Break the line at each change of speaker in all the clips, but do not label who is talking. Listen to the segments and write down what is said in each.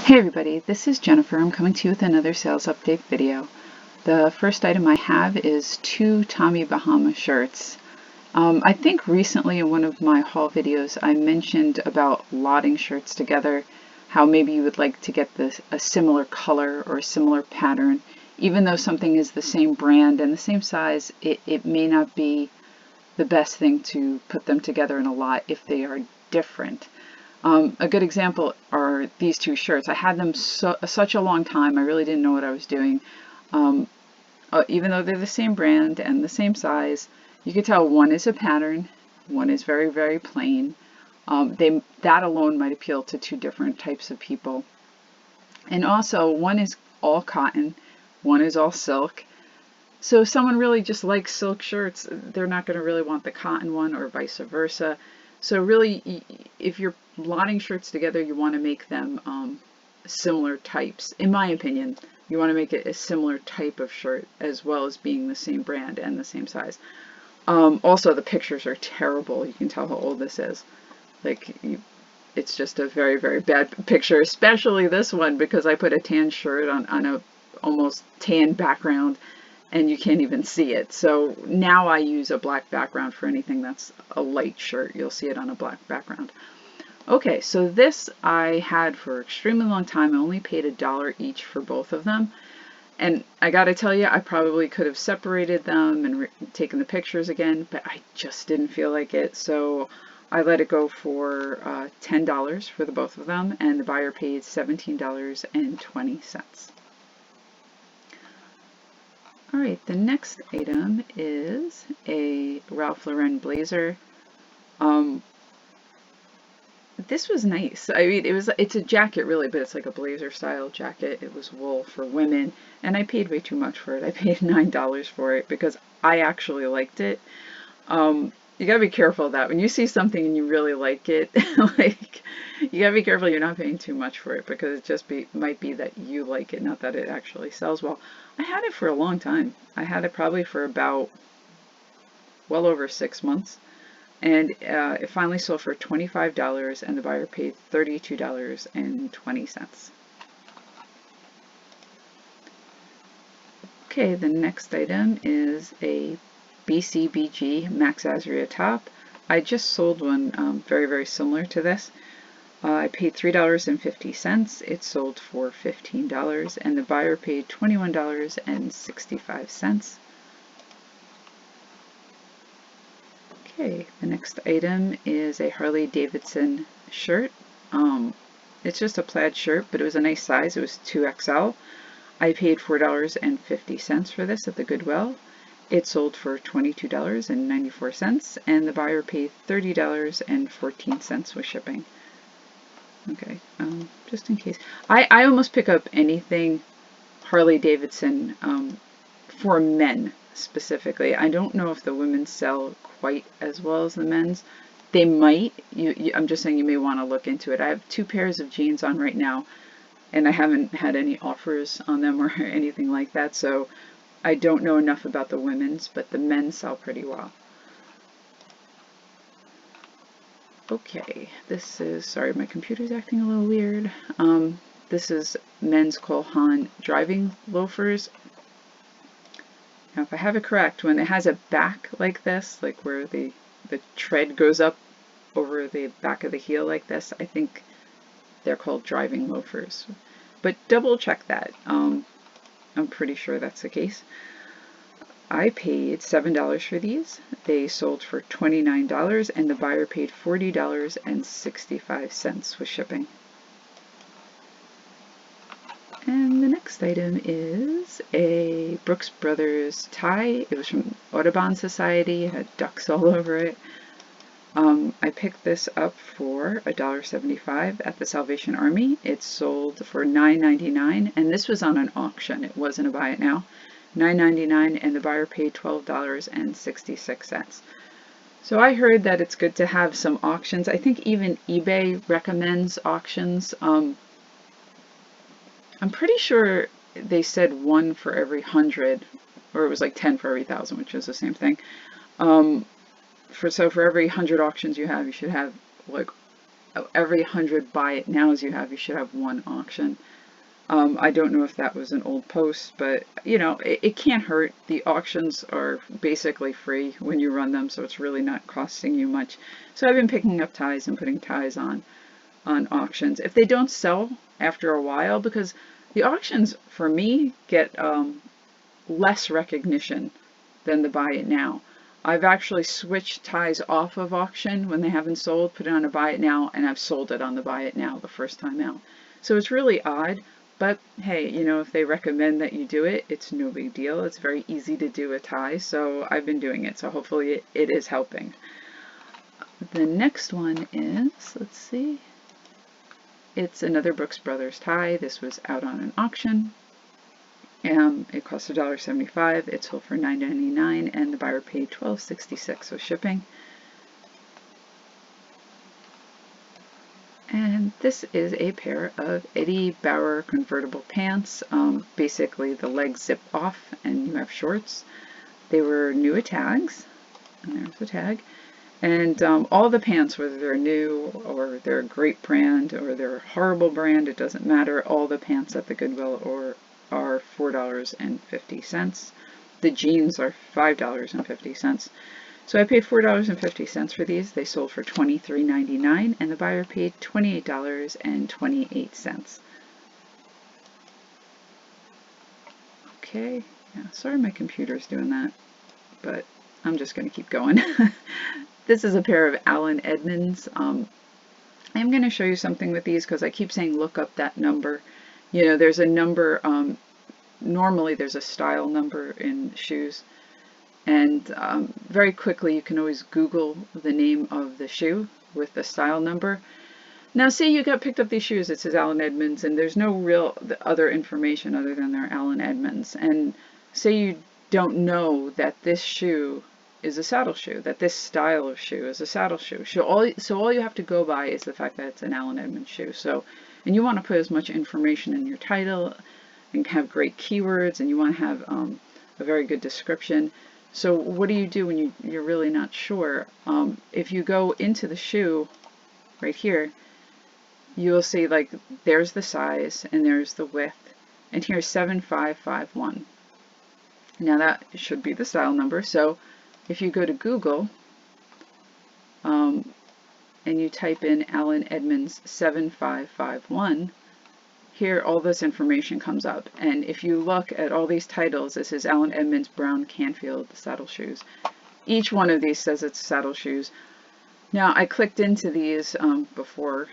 Hey everybody, this is Jennifer. I'm coming to you with another sales update video. The first item I have is two Tommy Bahama shirts. I think recently in one of my haul videos I mentioned about lotting shirts together, how maybe you would like to get a similar color or a similar pattern. Even though something is the same brand and the same size, it may not be the best thing to put them together in a lot if they are different. A good example are these two shirts. I had them such a long time, I really didn't know what I was doing. Even though they're the same brand and the same size, you can tell one is a pattern, one is very, very plain. That alone might appeal to two different types of people. And also, one is all cotton, one is all silk. So if someone really just likes silk shirts, they're not going to really want the cotton one, or vice versa. So really, if you're lotting shirts together, you want to make them similar types. In my opinion, you want to make it a similar type of shirt as well as being the same brand and the same size. Also, the pictures are terrible. You can tell how old this is. It's just a very, very bad picture, especially this one, because I put a tan shirt on a almost tan background, and you can't even see it. So now I use a black background for anything that's a light shirt. You'll see it on a black background. Okay, so this I had for an extremely long time. I only paid $1 each for both of them. And I gotta tell you, I probably could have separated them and taken the pictures again, but I just didn't feel like it. So I let it go for $10 for the both of them, and the buyer paid $17.20. Alright, the next item is a Ralph Lauren blazer. This was nice. I mean, it's a jacket really, but it's like a blazer style jacket. It was wool for women, and I paid way too much for it. I paid $9 for it because I actually liked it. You gotta be careful of that. When you see something and you really like it, you gotta be careful you're not paying too much for it, because it just might be that you like it, not that it actually sells well. I had it for a long time. I had it probably for about well over 6 months, and it finally sold for $25, and the buyer paid $32.20. Okay, the next item is a BCBG Max Azria top. I just sold one very, very similar to this. I paid $3.50. It sold for $15, and the buyer paid $21.65. Okay, the next item is a Harley Davidson shirt. It's just a plaid shirt, but it was a nice size. It was 2XL. I paid $4.50 for this at the Goodwill. It sold for $22.94, and the buyer paid $30.14 with shipping. Okay, just in case. I almost pick up anything Harley Davidson for men specifically. I don't know if the women sell quite as well as the men's. They might. I'm just saying you may want to look into it. I have 2 pairs of jeans on right now, and I haven't had any offers on them or anything like that, so I don't know enough about the women's, but the men's sell pretty well. Okay, this is, sorry, my computer's acting a little weird. This is men's Cole Haan driving loafers. Now, if I have it correct, when it has a back like this, like where the tread goes up over the back of the heel like this, I think they're called driving loafers. But double check that. I'm pretty sure that's the case. I paid $7 for these. They sold for $29, and the buyer paid $40.65 with shipping. And the next item is a Brooks Brothers tie. It was from Audubon Society. It had ducks all over it. I picked this up for $1.75 at the Salvation Army. It sold for $9.99, and this was on an auction. It wasn't a buy it now. $9.99, and the buyer paid $12.66. So I heard that it's good to have some auctions. I think even eBay recommends auctions. I'm pretty sure they said 1 for every 100, or it was like 10 for every 1,000, which is the same thing. So for every 100 auctions you have, you should have like every 100 buy it nows you have, you should have one auction. I don't know if that was an old post, but you know, it can't hurt. The auctions are basically free when you run them, so it's really not costing you much. So I've been picking up ties and putting ties on auctions. If they don't sell after a while, because the auctions for me get less recognition than the buy it now. I've actually switched ties off of auction when they haven't sold, put it on a buy it now, and I've sold it on the buy it now the first time out. So it's really odd, but hey, you know, if they recommend that you do it, it's no big deal. It's very easy to do a tie, so I've been doing it, so hopefully it is helping. The next one is, let's see, it's another Brooks Brothers tie. This was out on an auction. It cost $1.75. It sold for $9.99, and the buyer paid $12.66 with shipping. And this is a pair of Eddie Bauer convertible pants. Basically, the legs zip off, and you have shorts. They were new at tags, and there's the tag. And all the pants, whether they're new or they're a great brand or they're a horrible brand, it doesn't matter. All the pants at the Goodwill are $4.50. The jeans are $5.50. So I paid $4.50 for these. They sold for $23.99, and the buyer paid $28.28. Okay, yeah, sorry my computer's doing that, but I'm just going to keep going. This is a pair of Allen Edmonds. I'm going to show you something with these because I keep saying look up that number. You know, there's a number, normally there's a style number in shoes, and very quickly you can always Google the name of the shoe with the style number. Now say you picked up these shoes, it says Allen Edmonds, and there's no real other information other than they're Allen Edmonds, and say you don't know that this shoe is a saddle shoe, that this style of shoe is a saddle shoe. So all you have to go by is the fact that it's an Allen Edmonds shoe. So, and you want to put as much information in your title and have great keywords, and you want to have a very good description. So what do you do when you're really not sure? If you go into the shoe right here, you will see like there's the size and there's the width, and here's 7551. Now that should be the style number. So if you go to Google and you type in Allen Edmonds 7551, here all this information comes up. And if you look at all these titles, this is Allen Edmonds Brown Canfield saddle shoes. Each one of these says it's saddle shoes. Now I clicked into these before,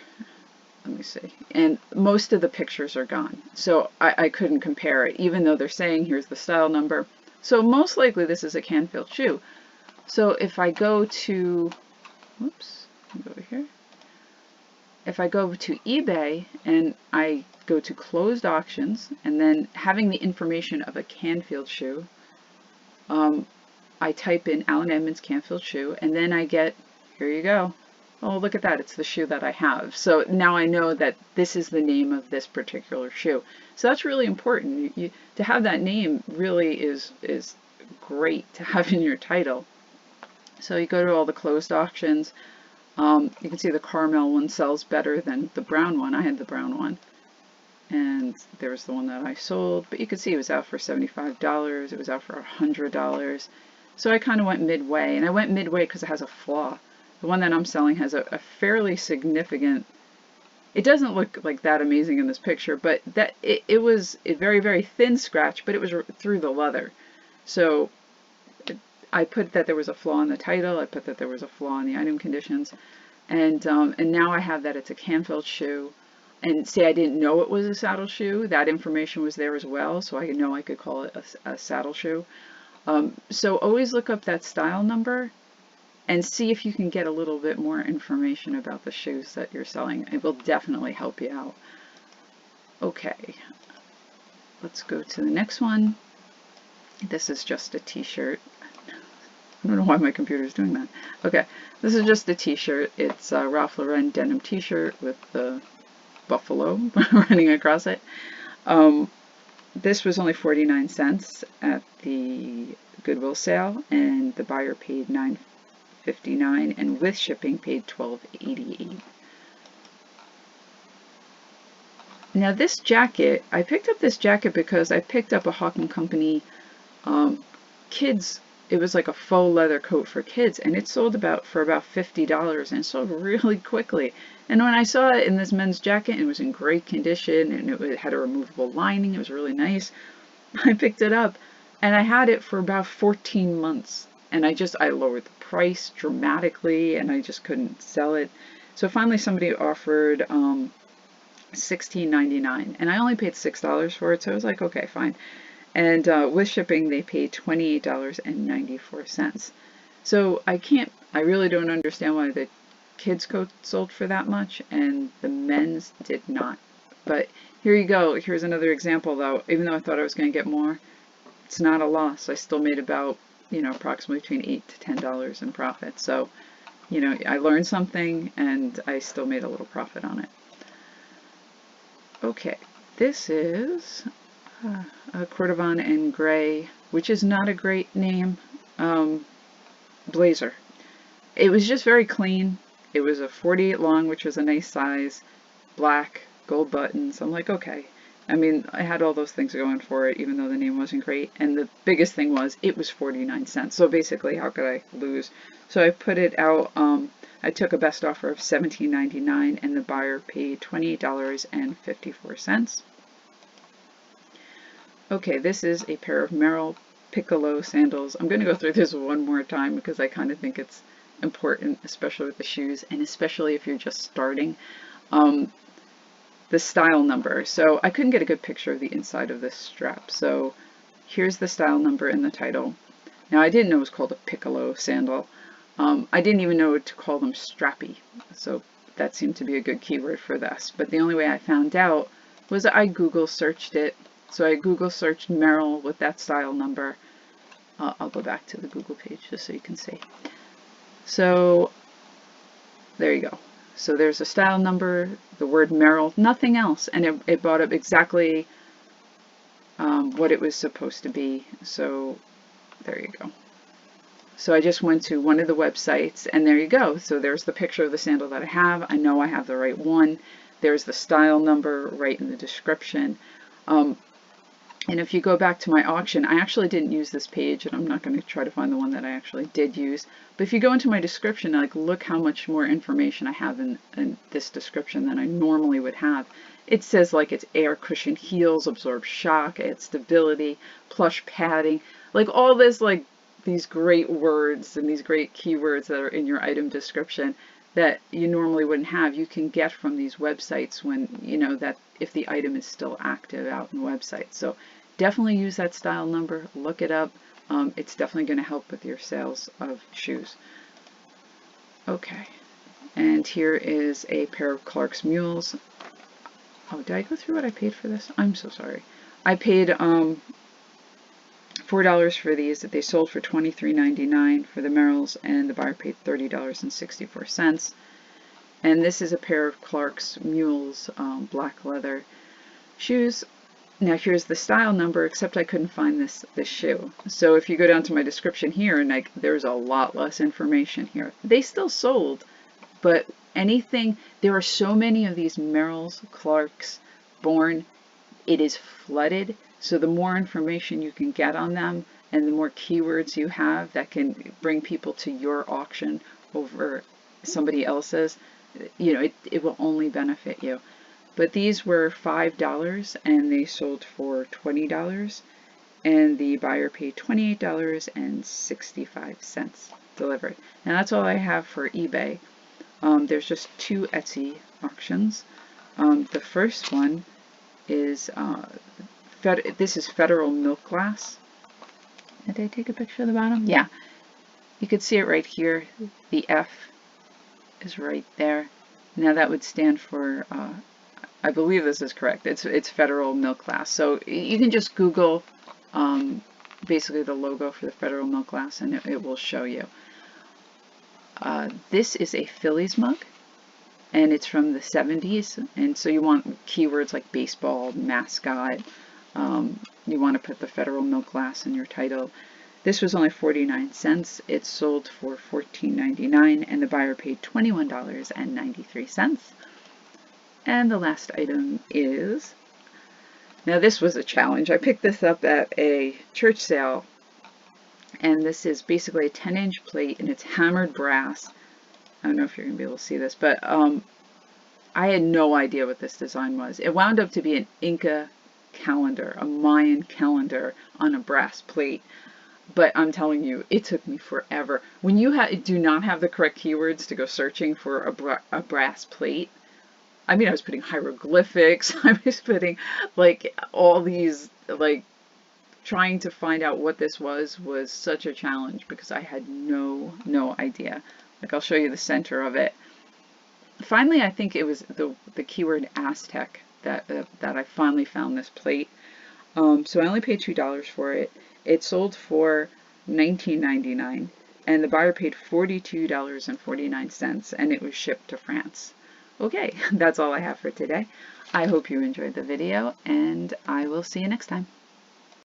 let me see, and most of the pictures are gone. So I couldn't compare it, even though they're saying here's the style number. So most likely this is a Canfield shoe. So if I go to, whoops, go over here. If I go to eBay and I go to closed auctions, and then having the information of a Canfield shoe, I type in Allen Edmonds Canfield shoe, and then I get, here you go. Oh, look at that, it's the shoe that I have. So now I know that this is the name of this particular shoe. So that's really important. To have that name really is great to have in your title. So you go to all the closed auctions. You can see the caramel one sells better than the brown one. I had the brown one. And there's the one that I sold. But you can see it was out for $75. It was out for $100. So I kind of went midway. And I went midway because it has a flaw. The one that I'm selling has a fairly significant, it doesn't look like that amazing in this picture, but that it was a very, very thin scratch, but it was through the leather. So I put that there was a flaw in the title, I put that there was a flaw in the item conditions, and now I have that it's a Canfield shoe. And say I didn't know it was a saddle shoe, that information was there as well, so I know I could call it a saddle shoe. So always look up that style number and see if you can get a little bit more information about the shoes that you're selling. It will definitely help you out. Okay, let's go to the next one. This is just a t-shirt. I don't know why my computer is doing that. Okay, this is just a t-shirt. It's a Ralph Lauren denim t-shirt with the buffalo running across it. This was only 49 cents at the Goodwill sale, and the buyer paid $9.59, and with shipping paid $12.88. Now this jacket, I picked up this jacket because I picked up a Hawk & Company kids, it was like a faux leather coat for kids, and it sold for about $50, and it sold really quickly. And when I saw it in this men's jacket, it was in great condition, and it had a removable lining. It was really nice. I picked it up, and I had it for about 14 months, and I lowered the price dramatically, and I just couldn't sell it. So finally somebody offered $16.99, and I only paid $6 for it, so I was like, okay, fine. And with shipping, they paid $28.94. So I really don't understand why the kids' coat sold for that much and the men's did not. But here you go. Here's another example, though. Even though I thought I was going to get more, it's not a loss. I still made about, approximately between $8 to $10 in profit. So, I learned something and I still made a little profit on it. Okay, this is a Cordovan and Gray, which is not a great name, blazer. It was just very clean. It was a 48 long, which was a nice size, black, gold buttons. I'm like, okay. I mean, I had all those things going for it, even though the name wasn't great. And the biggest thing was it was 49 cents. So basically, how could I lose? So I put it out. I took a best offer of $17.99, and the buyer paid $28.54. Okay, this is a pair of Merrell Piccolo sandals. I'm going to go through this one more time because I kind of think it's important, especially with the shoes, and especially if you're just starting. The style number. So I couldn't get a good picture of the inside of this strap. So here's the style number in the title. Now I didn't know it was called a Piccolo sandal. I didn't even know to call them strappy. So that seemed to be a good keyword for this. But the only way I found out was I Google searched it. So I Google searched Merrell with that style number. I'll go back to the Google page just so you can see. So there you go. So there's a style number, the word Merrell, nothing else. And it brought up exactly what it was supposed to be. So there you go. So I just went to one of the websites and there you go. So there's the picture of the sandal that I have. I know I have the right one. There's the style number right in the description. And if you go back to my auction, I actually didn't use this page, and I'm not going to try to find the one that I actually did use. But if you go into my description, like look how much more information I have in this description than I normally would have. It says like it's air cushion heels, absorb shock, adds stability, plush padding, like all this, like these great words and these great keywords that are in your item description that you normally wouldn't have. You can get from these websites when, that if the item is still active out in websites. So definitely use that style number, look it up. It's definitely going to help with your sales of shoes. Okay, and here is a pair of Clark's Mules. Oh, did I go through what I paid for this? I'm so sorry. I paid $4 for these. That they sold for $23.99 for the Merrells, and the buyer paid $30.64. And this is a pair of Clark's Mules black leather shoes. Now here's the style number, except I couldn't find this shoe. So if you go down to my description here, and there's a lot less information here. They still sold, but there are so many of these Merrells, Clark's, Born, it is flooded. So the more information you can get on them, and the more keywords you have that can bring people to your auction over somebody else's, it will only benefit you. But these were $5 and they sold for $20, and the buyer paid $28.65 delivered. Now that's all I have for eBay. There's just 2 Etsy auctions. The first one is this is Federal Milk Glass. Did I take a picture of the bottom? Yeah. You could see it right here. The F is right there. Now that would stand for I believe this is correct. It's Federal Milk Glass. So you can just Google basically the logo for the Federal Milk Glass, and it will show you. This is a Phillies mug, and it's from the 70s. And so you want keywords like baseball, mascot. You want to put the Federal Milk Glass in your title. This was only 49 cents. It sold for $14.99, and the buyer paid $21.93. And the last item is, now this was a challenge. I picked this up at a church sale, and this is basically a 10-inch plate, and it's hammered brass. I don't know if you're going to be able to see this, but I had no idea what this design was. It wound up to be an Inca calendar, a Mayan calendar on a brass plate. But I'm telling you, it took me forever. When you do not have the correct keywords to go searching for a brass plate, I mean, I was putting hieroglyphics, I was putting like all these, like trying to find out what this was such a challenge because I had no idea. Like, I'll show you the center of it. Finally, I think it was the keyword Aztec that I finally found this plate. So I only paid $2 for it. It sold for $19.99, and the buyer paid $42.49, and it was shipped to France. Okay, that's all I have for today. I hope you enjoyed the video, and I will see you next time.